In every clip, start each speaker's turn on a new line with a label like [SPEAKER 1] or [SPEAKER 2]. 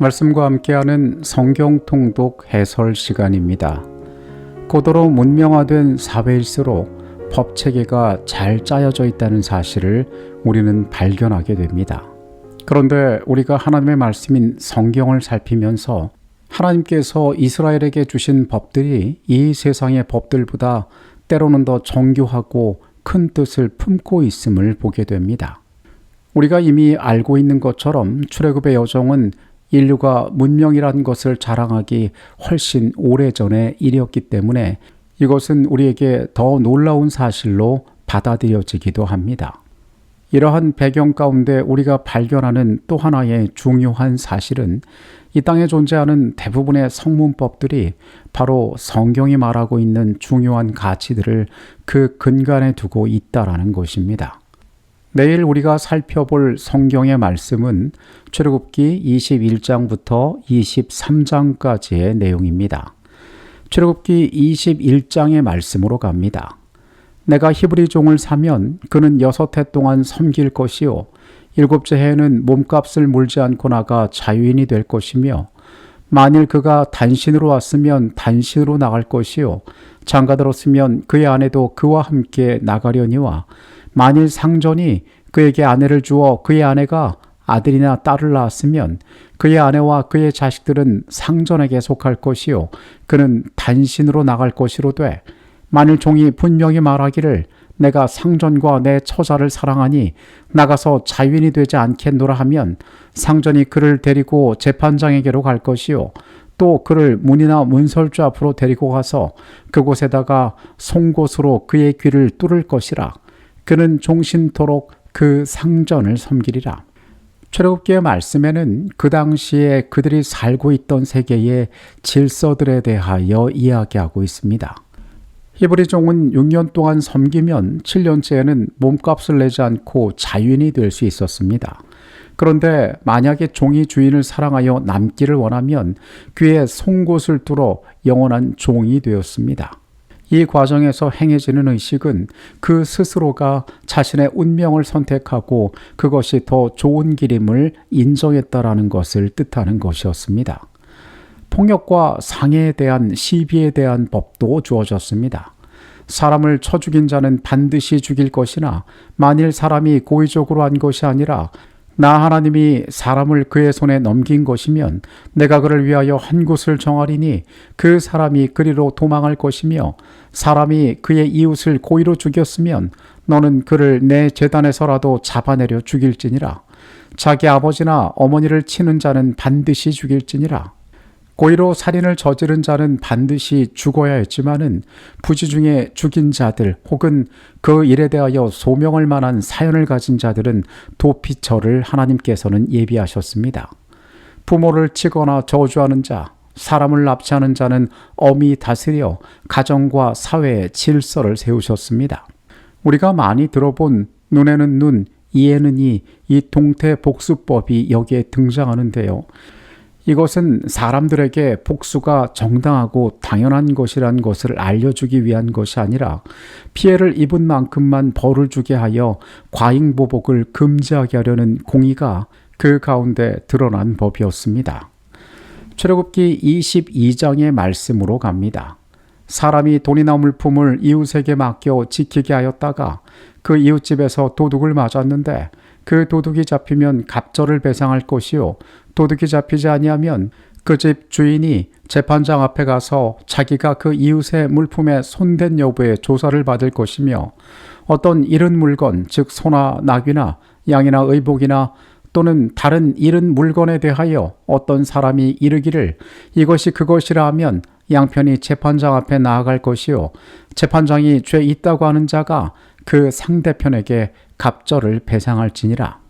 [SPEAKER 1] 말씀과 함께하는 성경 통독 해설 시간입니다. 고도로 문명화된 사회일수록 법 체계가 잘 짜여져 있다는 사실을 우리는 발견하게 됩니다. 그런데 우리가 하나님의 말씀인 성경을 살피면서 하나님께서 이스라엘에게 주신 법들이 이 세상의 법들보다 때로는 더 정교하고 큰 뜻을 품고 있음을 보게 됩니다. 우리가 이미 알고 있는 것처럼 출애굽의 여정은 인류가 문명이라는 것을 자랑하기 훨씬 오래전의 일이었기 때문에 이것은 우리에게 더 놀라운 사실로 받아들여지기도 합니다. 이러한 배경 가운데 우리가 발견하는 또 하나의 중요한 사실은 이 땅에 존재하는 대부분의 성문법들이 바로 성경이 말하고 있는 중요한 가치들을 그 근간에 두고 있다라는 것입니다. 내일 우리가 살펴볼 성경의 말씀은 출애굽기 21장부터 23장까지의 내용입니다. 출애굽기 21장의 말씀으로 갑니다. 내가 히브리 종을 사면 그는 6해 동안 섬길 것이요 7째 해에는 몸값을 물지 않고 나가 자유인이 될 것이며 만일 그가 단신으로 왔으면 단신으로 나갈 것이요 장가들었으면 그의 아내도 그와 함께 나가려니와 만일 상전이 그에게 아내를 주어 그의 아내가 아들이나 딸을 낳았으면 그의 아내와 그의 자식들은 상전에게 속할 것이요 그는 단신으로 나갈 것이로되 만일 종이 분명히 말하기를 내가 상전과 내 처자를 사랑하니 나가서 자유인이 되지 않겠노라 하면 상전이 그를 데리고 재판장에게로 갈 것이요 또 그를 문이나 문설주 앞으로 데리고 가서 그곳에다가 송곳으로 그의 귀를 뚫을 것이라. 그는 종신토록 그 상전을 섬기리라. 출애굽기의 말씀에는 그 당시에 그들이 살고 있던 세계의 질서들에 대하여 이야기하고 있습니다. 히브리 종은 6년 동안 섬기면 7년째에는 몸값을 내지 않고 자유인이 될 수 있었습니다. 그런데 만약에 종이 주인을 사랑하여 남기를 원하면 귀에 송곳을 뚫어 영원한 종이 되었습니다. 이 과정에서 행해지는 의식은 그 스스로가 자신의 운명을 선택하고 그것이 더 좋은 길임을 인정했다라는 것을 뜻하는 것이었습니다. 폭력과 상해에 대한 시비에 대한 법도 주어졌습니다. 사람을 쳐 죽인 자는 반드시 죽일 것이나 만일 사람이 고의적으로 한 것이 아니라 나 하나님이 사람을 그의 손에 넘긴 것이면 내가 그를 위하여 한 곳을 정하리니 그 사람이 그리로 도망할 것이며 사람이 그의 이웃을 고의로 죽였으면 너는 그를 내 제단에서라도 잡아내려 죽일지니라. 자기 아버지나 어머니를 치는 자는 반드시 죽일지니라. 고의로 살인을 저지른 자는 반드시 죽어야 했지만은 부지 중에 죽인 자들 혹은 그 일에 대하여 소명할 만한 사연을 가진 자들은 도피처를 하나님께서는 예비하셨습니다. 부모를 치거나 저주하는 자, 사람을 납치하는 자는 엄히 다스려 가정과 사회의 질서를 세우셨습니다. 우리가 많이 들어본 눈에는 눈, 이에는 이 동태복수법이 여기에 등장하는데요. 이것은 사람들에게 복수가 정당하고 당연한 것이란 것을 알려주기 위한 것이 아니라 피해를 입은 만큼만 벌을 주게 하여 과잉보복을 금지하게 하려는 공의가 그 가운데 드러난 법이었습니다. 출애굽기 22장의 말씀으로 갑니다. 사람이 돈이나 물품을 이웃에게 맡겨 지키게 하였다가 그 이웃집에서 도둑을 맞았는데 그 도둑이 잡히면 갑절을 배상할 것이요 도둑이 잡히지 아니하면 그 집 주인이 재판장 앞에 가서 자기가 그 이웃의 물품에 손댄 여부에 조사를 받을 것이며 어떤 잃은 물건 즉 소나 낙이나 양이나 의복이나 또는 다른 잃은 물건에 대하여 어떤 사람이 이르기를 이것이 그것이라 하면 양편이 재판장 앞에 나아갈 것이요 재판장이 죄 있다고 하는 자가 그 상대편에게 갑절을 배상할지니라.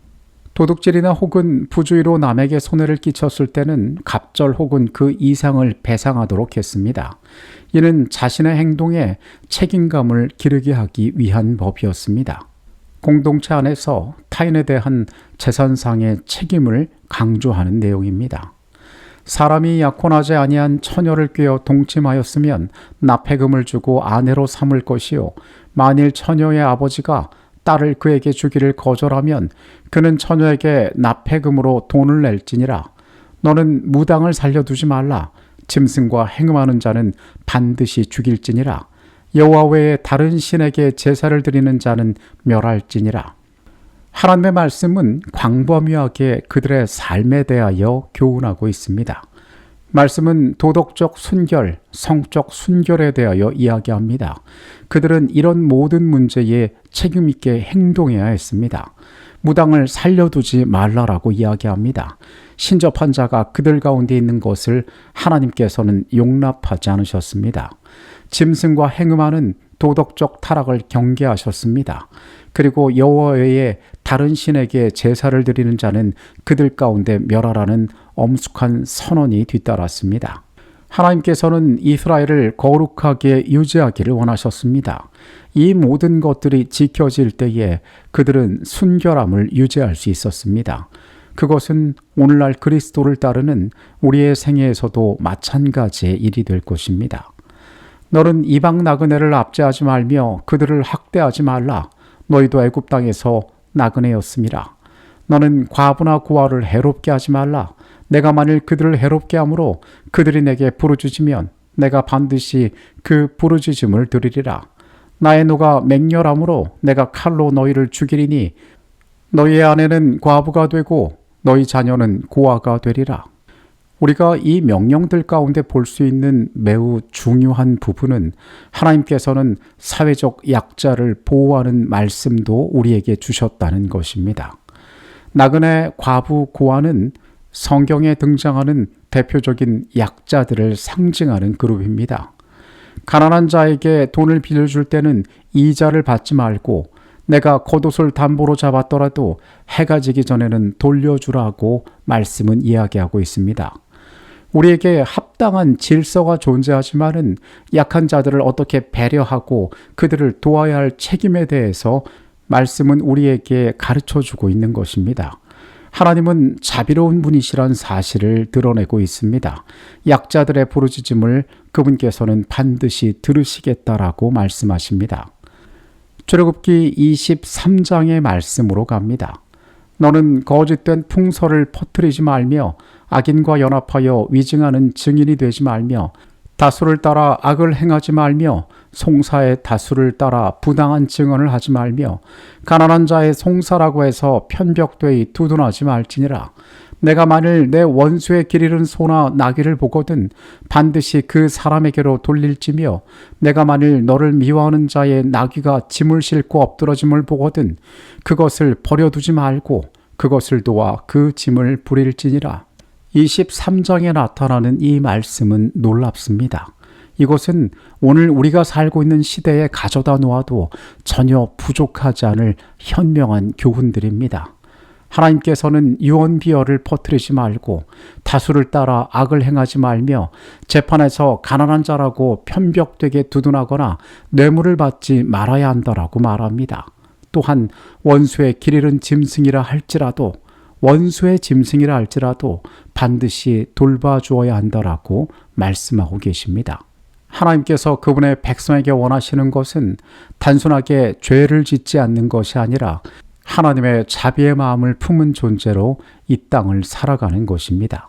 [SPEAKER 1] 도둑질이나 혹은 부주의로 남에게 손해를 끼쳤을 때는 갑절 혹은 그 이상을 배상하도록 했습니다. 이는 자신의 행동에 책임감을 기르게 하기 위한 법이었습니다. 공동체 안에서 타인에 대한 재산상의 책임을 강조하는 내용입니다. 사람이 약혼하지 아니한 처녀를 꾀어 동침하였으면 납해금을 주고 아내로 삼을 것이요 만일 처녀의 아버지가 딸을 그에게 주기를 거절하면 그는 처녀에게 납해금으로 돈을 낼지니라. 너는 무당을 살려두지 말라. 짐승과 행음하는 자는 반드시 죽일지니라. 여호와 외에 다른 신에게 제사를 드리는 자는 멸할지니라. 하나님의 말씀은 광범위하게 그들의 삶에 대하여 교훈하고 있습니다. 말씀은 도덕적 순결, 성적 순결에 대하여 이야기합니다. 그들은 이런 모든 문제에 책임 있게 행동해야 했습니다. 무당을 살려두지 말라라고 이야기합니다. 신접한 자가 그들 가운데 있는 것을 하나님께서는 용납하지 않으셨습니다. 짐승과 행음하는 도덕적 타락을 경계하셨습니다. 그리고 여호와 외에 다른 신에게 제사를 드리는 자는 그들 가운데 멸하라는 엄숙한 선언이 뒤따랐습니다. 하나님께서는 이스라엘을 거룩하게 유지하기를 원하셨습니다. 이 모든 것들이 지켜질 때에 그들은 순결함을 유지할 수 있었습니다. 그것은 오늘날 그리스도를 따르는 우리의 생애에서도 마찬가지의 일이 될 것입니다. 너는 이방 나그네를 압제하지 말며 그들을 학대하지 말라. 너희도 애굽 땅에서 나그네였음이라. 너는 과부나 고아를 해롭게 하지 말라. 내가 만일 그들을 해롭게 함으로 그들이 내게 부르짖으면 내가 반드시 그 부르짖음을 들으리라. 나의 노가 맹렬함으로 내가 칼로 너희를 죽이리니 너희의 아내는 과부가 되고 너희 자녀는 고아가 되리라. 우리가 이 명령들 가운데 볼 수 있는 매우 중요한 부분은 하나님께서는 사회적 약자를 보호하는 말씀도 우리에게 주셨다는 것입니다. 나그네, 과부, 고아는 성경에 등장하는 대표적인 약자들을 상징하는 그룹입니다. 가난한 자에게 돈을 빌려줄 때는 이자를 받지 말고 내가 겉옷을 담보로 잡았더라도 해가 지기 전에는 돌려주라고 말씀은 이야기하고 있습니다. 우리에게 합당한 질서가 존재하지만은 약한 자들을 어떻게 배려하고 그들을 도와야 할 책임에 대해서 말씀은 우리에게 가르쳐주고 있는 것입니다. 하나님은 자비로운 분이시란 사실을 드러내고 있습니다. 약자들의 부르짖음을 그분께서는 반드시 들으시겠다라고 말씀하십니다. 출애굽기 23장의 말씀으로 갑니다. 너는 거짓된 풍설을 퍼뜨리지 말며 악인과 연합하여 위증하는 증인이 되지 말며 다수를 따라 악을 행하지 말며 송사의 다수를 따라 부당한 증언을 하지 말며 가난한 자의 송사라고 해서 편벽되이 두둔하지 말지니라. 내가 만일 내 원수의 길 잃은 소나 나귀를 보거든 반드시 그 사람에게로 돌릴지며 내가 만일 너를 미워하는 자의 나귀가 짐을 싣고 엎드러짐을 보거든 그것을 버려두지 말고 그것을 도와 그 짐을 부릴지니라. 23장에 나타나는 이 말씀은 놀랍습니다. 이것은 오늘 우리가 살고 있는 시대에 가져다 놓아도 전혀 부족하지 않을 현명한 교훈들입니다. 하나님께서는 유언비어를 퍼뜨리지 말고 다수를 따라 악을 행하지 말며 재판에서 가난한 자라고 편벽되게 두둔하거나 뇌물을 받지 말아야 한다라고 말합니다. 또한 원수의 길 잃은 짐승이라 할지라도 반드시 돌봐주어야 한다라고 말씀하고 계십니다. 하나님께서 그분의 백성에게 원하시는 것은 단순하게 죄를 짓지 않는 것이 아니라 하나님의 자비의 마음을 품은 존재로 이 땅을 살아가는 것입니다.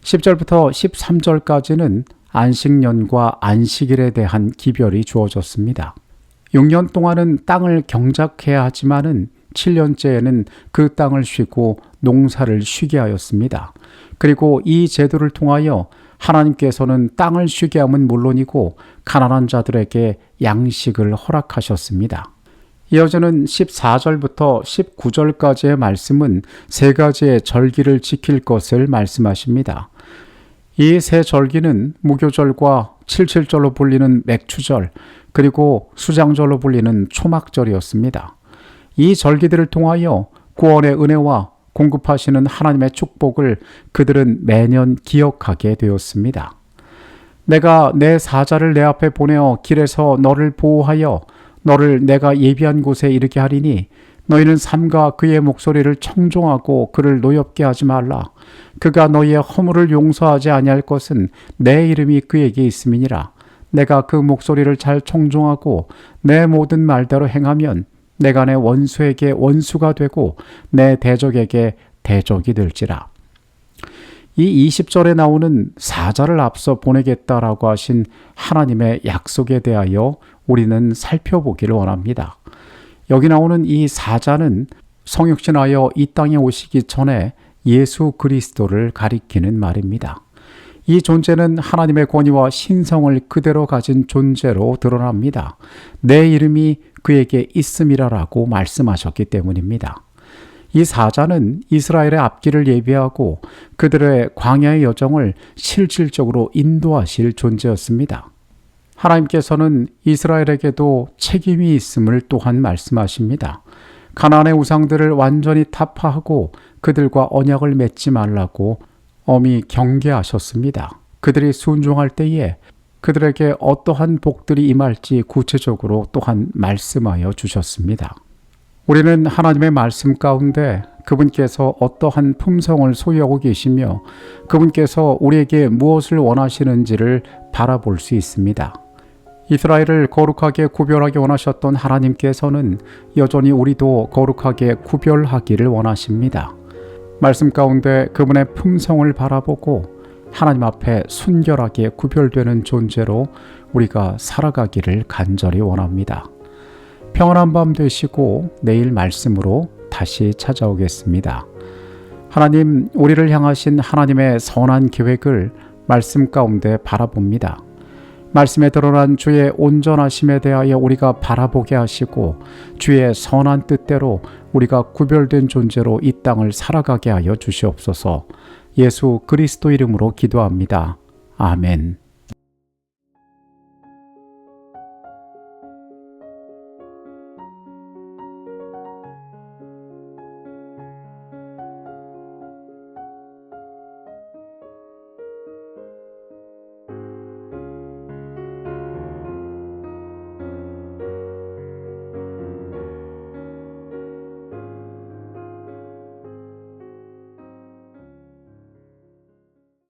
[SPEAKER 1] 10절부터 13절까지는 안식년과 안식일에 대한 기별이 주어졌습니다. 6년 동안은 땅을 경작해야 하지만은 7년째에는 그 땅을 쉬고 농사를 쉬게 하였습니다. 그리고 이 제도를 통하여 하나님께서는 땅을 쉬게 함은 물론이고 가난한 자들에게 양식을 허락하셨습니다. 이어지는 14절부터 19절까지의 말씀은 세 가지의 절기를 지킬 것을 말씀하십니다. 이 세 절기는 무교절과 칠칠절로 불리는 맥추절 그리고 수장절로 불리는 초막절이었습니다. 이 절기들을 통하여 구원의 은혜와 공급하시는 하나님의 축복을 그들은 매년 기억하게 되었습니다. 내가 내 사자를 내 앞에 보내어 길에서 너를 보호하여 너를 내가 예비한 곳에 이르게 하리니 너희는 삼가 그의 목소리를 청종하고 그를 노엽게 하지 말라. 그가 너희의 허물을 용서하지 아니할 것은 내 이름이 그에게 있음이니라. 내가 그 목소리를 잘 청종하고 내 모든 말대로 행하면 내가 내 원수에게 원수가 되고 내 대적에게 대적이 될지라. 이 20절에 나오는 사자를 앞서 보내겠다라고 하신 하나님의 약속에 대하여 우리는 살펴보기를 원합니다. 여기 나오는 이 사자는 성육신하여 이 땅에 오시기 전에 예수 그리스도를 가리키는 말입니다. 이 존재는 하나님의 권위와 신성을 그대로 가진 존재로 드러납니다. 내 이름이 그에게 있음이라라고 말씀하셨기 때문입니다. 이 사자는 이스라엘의 앞길을 예비하고 그들의 광야의 여정을 실질적으로 인도하실 존재였습니다. 하나님께서는 이스라엘에게도 책임이 있음을 또한 말씀하십니다. 가나안의 우상들을 완전히 타파하고 그들과 언약을 맺지 말라고 엄히 경계하셨습니다. 그들이 순종할 때에 그들에게 어떠한 복들이 임할지 구체적으로 또한 말씀하여 주셨습니다. 우리는 하나님의 말씀 가운데 그분께서 어떠한 품성을 소유하고 계시며 그분께서 우리에게 무엇을 원하시는지를 바라볼 수 있습니다. 이스라엘을 거룩하게 구별하게 원하셨던 하나님께서는 여전히 우리도 거룩하게 구별하기를 원하십니다. 말씀 가운데 그분의 품성을 바라보고 하나님 앞에 순결하게 구별되는 존재로 우리가 살아가기를 간절히 원합니다. 평안한 밤 되시고 내일 말씀으로 다시 찾아오겠습니다. 하나님, 우리를 향하신 하나님의 선한 계획을 말씀 가운데 바라봅니다. 말씀에 드러난 주의 온전하심에 대하여 우리가 바라보게 하시고 주의 선한 뜻대로 우리가 구별된 존재로 이 땅을 살아가게 하여 주시옵소서. 예수 그리스도 이름으로 기도합니다. 아멘.